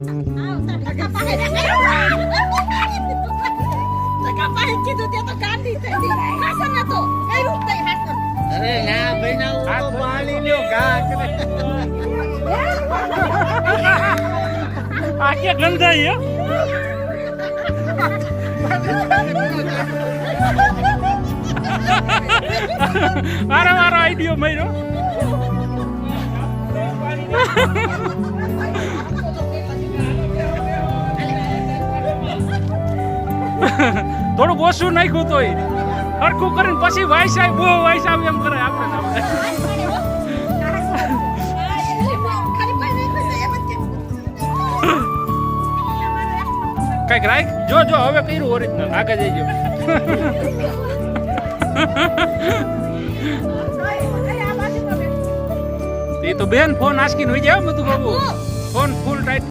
અરે ના ભાઈ ના હું તો પાણી લ્યો ઘા કરે આ કે ગંધાઈ હે મારો આઈડિયો માર્યો થોડુંક ઓછું નાખ્યું તોય હરખું કરીને પછી વાયસાય બહુ વાયસાવ એમ કરે આપણે કઈક રાખ જો હવે કર્યું ઓરિજિનલ આગળ જઈજો એ તો બેન ફોન આસકીને હોઈ જાય બધું બાબુ ફોન ફૂલ ટાઈટ